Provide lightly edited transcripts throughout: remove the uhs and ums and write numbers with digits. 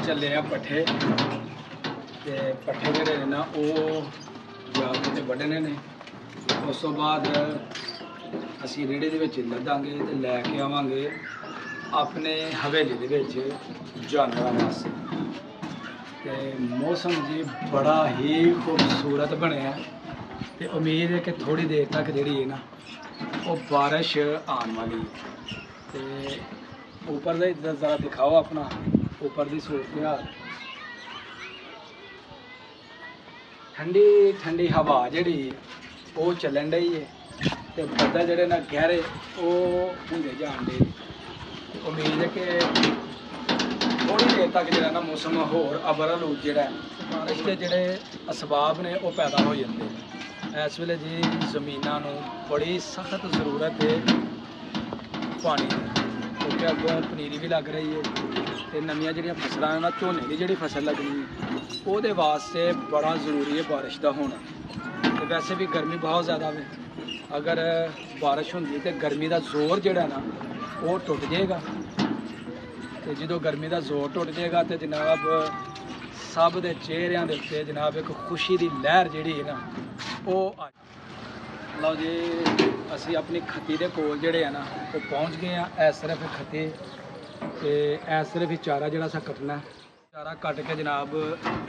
ਚੱਲੇ ਆ ਪੱਠੇ ਤੇ ਪੱਠੇ ਜਿਹੜੇ ਨੇ ਨਾ ਉਹ ਜਾ ਕੇ ਤੇ ਵੱਢਣੇ ਨੇ। ਉਸ ਤੋਂ ਬਾਅਦ ਅਸੀਂ ਰੇੜੇ ਦੇ ਵਿੱਚ ਲੱਦਾਂਗੇ ਤੇ ਲੈ ਕੇ ਆਵਾਂਗੇ ਆਪਣੇ ਹਵੇਲੀ ਦੇ ਵਿੱਚ ਜਾਨਵਰਾਂ ਵਾਸਤੇ। ਤੇ ਮੌਸਮ ਜੀ ਬੜਾ ਹੀ ਖੂਬਸੂਰਤ ਬਣਿਆ ਤੇ ਉਮੀਦ ਹੈ ਕਿ ਥੋੜੀ ਦੇਰ ਤੱਕ ਜਿਹੜੀ ਹੈ ਨਾ ਉਹ ਬਾਰਿਸ਼ ਆਉਣ वाली है। तो ऊपर से ज़रा दिखाओ अपना ऊपर की सूरत हाल। ठंडी ठंडी हवा जी वो चलन रही है तो बदल जोड़े ना गहरे वो होंगे जान दे। उम्मीद है कि थोड़ी देर तक जो ना मौसम होर अबरआलूद जो बारिश के जोड़े असबाब ने वो पैदा हो जाते हैं। इस वेले जी जमीनों को बड़ी सख्त जरूरत है पानी की, क्योंकि अगों पनीरी भी लग रही है तो नवीं जी फसलों ना झोने की जी फसल लगनी वो वास्ते बड़ा जरूरी है बारिश का होना। तो वैसे भी गर्मी बहुत ज़्यादा है, अगर बारिश होंगी तो गर्मी का जोर जोड़ा ना वो टुट जाएगा। तो जो गर्मी का जोर टुट जाएगा तो जनाब सब के चेहरिया के उत्ते जनाब एक खुशी की लहर जी है ना वो लो जी। असी अपनी खत्ती के कोल जोड़े है ना वो पहुँच गए हैं। इस तरफ खत्ती तो इस तरफ ही चारा जोड़ा सा कटना है। चारा कट के जनाब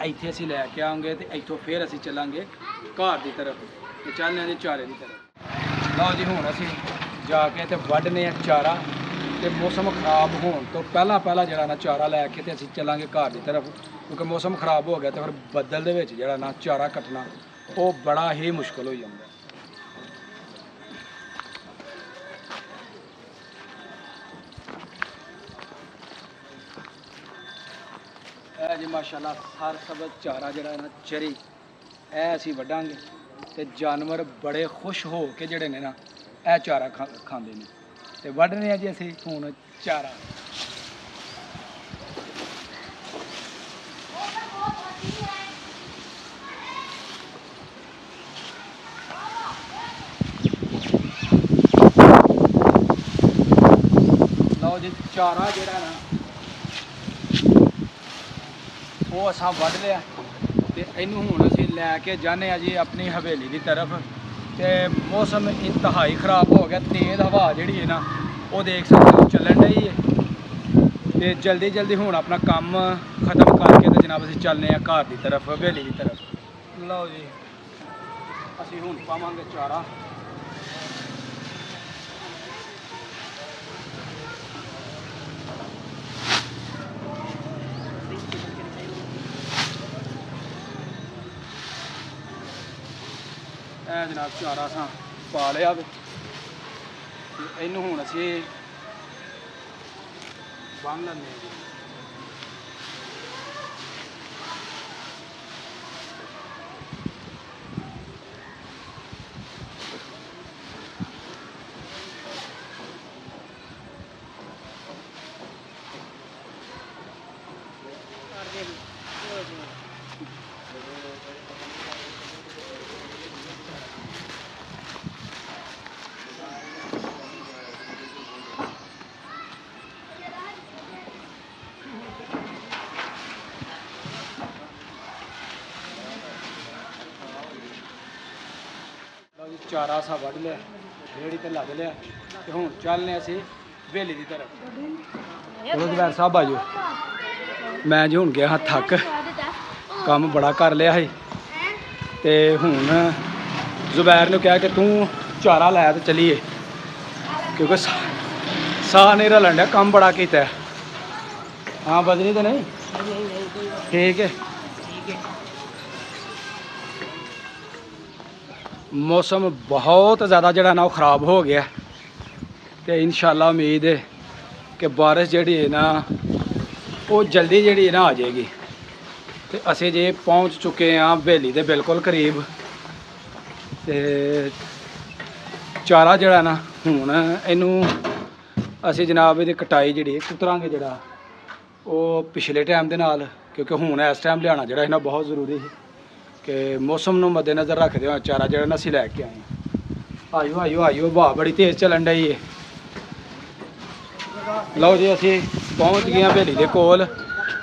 इत्थे असी लैके आएंगे तो इतों फिर असी चलांगे घर की तरफ तो चलने जी चारे की तरफ। लो जी हुण असी जाके तो वड्ढने चारा तो मौसम खराब होने तो पहला जोड़ा ना चारा लैके तो असी चलांगे घर की तरफ, क्योंकि मौसम खराब हो गया तो फिर बदल दे विच जोड़ा ना चारा कटना वो बड़ा ही मुश्किल हो जाता है। जी माशाल्लाह हर सबक चारा जरा ना चरी ए असी वड्डांगे तो जानवर बड़े खुश हो के जड़े ने ना ए चारा खांदे ने ते वड्डने जी असी हुण चारा। लो जी चारा जड़ा ना वो असा वढ़ लिया तो इनू हुण असी लैके जाने जी अपनी हवेली की तरफ। तो मौसम इंतहाई खराब हो गया, तेज़ हवा जी है ना वो देख सकते हो चलन रही है। तो जल्दी जल्दी हुण अपना काम ख़त्म करके तो जनाब असी चलने घर की तरफ हवेली की तरफ। लो जी असी हुण पावांगे चारा। जनाब चारा असा पा लिया इनू हुण असी बन लैने जी। चारा असा वढ़ लिया रेड़ी ते लद लिया तो हुण चलने असी हवेली की तरफ। जुबैर साहब आ जाओ। मैं जी हुण गया हाँ थक, काम बड़ा कर लिया है तो हुण जुबैर ने कहा कि तू चारा लै तो चलीए, क्योंकि साह नहीं रलन दिया, काम बड़ा किया। हाँ बजनी तो नहीं ठीक है। मौसम बहुत ज़्यादा जड़ा ना ख़राब हो गया तो इंशाअल्लाह उम्मीद है कि बारिश जी है ना वो जल्दी जी ना आ जाएगी। तो असी जे पहुँच चुके हैं हवेली के बिल्कुल करीब। तो चारा जड़ा ना हुण इनू असी जनाब ये कटाई जी कुतरांगे जड़ा वो पिछले टाइम के नाल, क्योंकि हुण इस टाइम लियाना जड़ा ना बहुत जरूरी है कि मौसम को मद्देनज़र रखते हुए चारा जड़ा ना असी लैके आए। आइयो आइयो आइयो हवा बड़ी तेज़ चलन रही है। लो जी असी पहुँच गए हवेली के कोल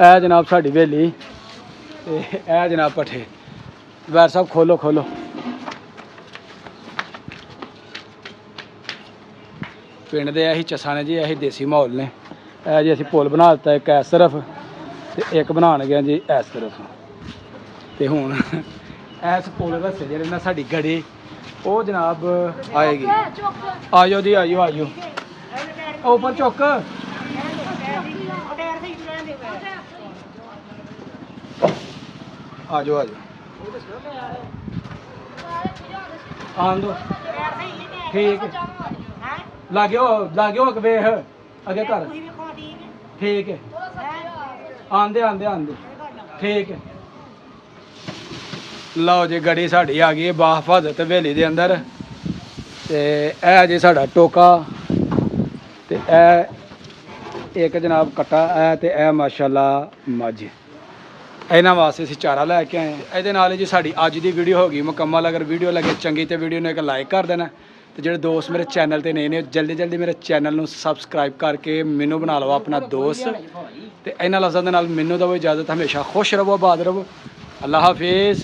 ਇਹ ਜਨਾਬ ਸਾਡੀ ਹਵੇਲੀ ਤੇ ਇਹ ਜਨਾਬ ਪੱਠੇ। ਵੈਰ ਸਾਹਿਬ ਖੋਲੋ ਖੋਲੋ। ਪਿੰਡ ਦੇ ਇਹੀ ਚੱਸਾਂ ਨੇ ਜੀ, ਇਹੀ ਦੇਸੀ ਮਾਹੌਲ ਨੇ। ਇਹ ਜੀ ਅਸੀਂ ਪੁਲ ਬਣਾ ਦਿੱਤਾ ਇੱਕ ਇਸ ਤਰਫ ਤੇ ਇੱਕ ਬਣਾਉਣ ਗਿਆ ਜੀ ਇਸ ਤਰਫ। ਤੇ ਹੁਣ ਇਸ ਪੁਲ ਰਸਤੇ ਜਿਹੜੇ ਨਾ ਸਾਡੀ ਗੜੀ ਉਹ ਜਨਾਬ ਆਏਗੀ। ਆਜੋ ਜੀ ਆਜੋ ਆਜੋ ਉੱਪਰ ਚੁੱਕ। ਆਜੋ ਆਜੋ ਆਉਣ ਦੋ। ਠੀਕ ਲਾਗਿਓ ਵੇਖ ਅੱਗੇ ਘਰ। ਠੀਕ ਹੈ ਆਂਦੇ ਆਂਦੇ ਆਂਦੇ। ਠੀਕ ਹੈ ਲਓ ਜੀ ਗੜੀ ਸਾਡੀ ਆ ਗਈ ਹੈ ਬਾਹਫਾਜ਼ਤ ਹਵੇਲੀ ਦੇ ਅੰਦਰ। ਤੇ ਇਹ ਜੀ ਸਾਡਾ ਟੋਕਾ ਤੇ ਇਹ ਇੱਕ ਜਨਾਬ ਕੱਟਾ ਇਹ ਤੇ ਇਹ ਮਾਸ਼ਾਅੱਲਾ ਮੱਝ। ਇਹਨਾਂ ਵਾਸਤੇ ਅਸੀਂ ਚਾਰਾ ਲੈ ਕੇ ਆਏ ਹਾਂ। ਇਹਦੇ ਨਾਲ ਜੀ ਸਾਡੀ ਅੱਜ ਦੀ ਵੀਡੀਓ ਹੋ ਗਈ ਮੁਕੰਮਲ। ਅਗਰ ਵੀਡੀਓ ਲੱਗੇ ਚੰਗੀ ਤੇ ਵੀਡੀਓ ਨੂੰ ਇੱਕ ਲਾਈਕ ਕਰ ਦੇਣਾ ਤੇ ਜਿਹੜੇ ਦੋਸਤ ਮੇਰੇ ਚੈਨਲ ਤੇ ਨਏ ਨੇ ਜਲਦੀ ਜਲਦੀ ਮੇਰੇ ਚੈਨਲ ਨੂੰ ਸਬਸਕ੍ਰਾਈਬ ਕਰਕੇ ਮੈਨੂੰ ਬਣਾ ਲਓ ਆਪਣਾ ਦੋਸਤ। ਤੇ ਇਹਨਾਂ ਲਫ਼ਜ਼ਾਂ ਦੇ ਨਾਲ ਮੈਨੂੰ ਦਿਓ ਇਜਾਜ਼ਤ। ਹਮੇਸ਼ਾ ਖੁਸ਼ ਰਹੋ, ਆਬਾਦ ਰਹੋ। ਅੱਲਾ ਹਾਫਿਜ਼।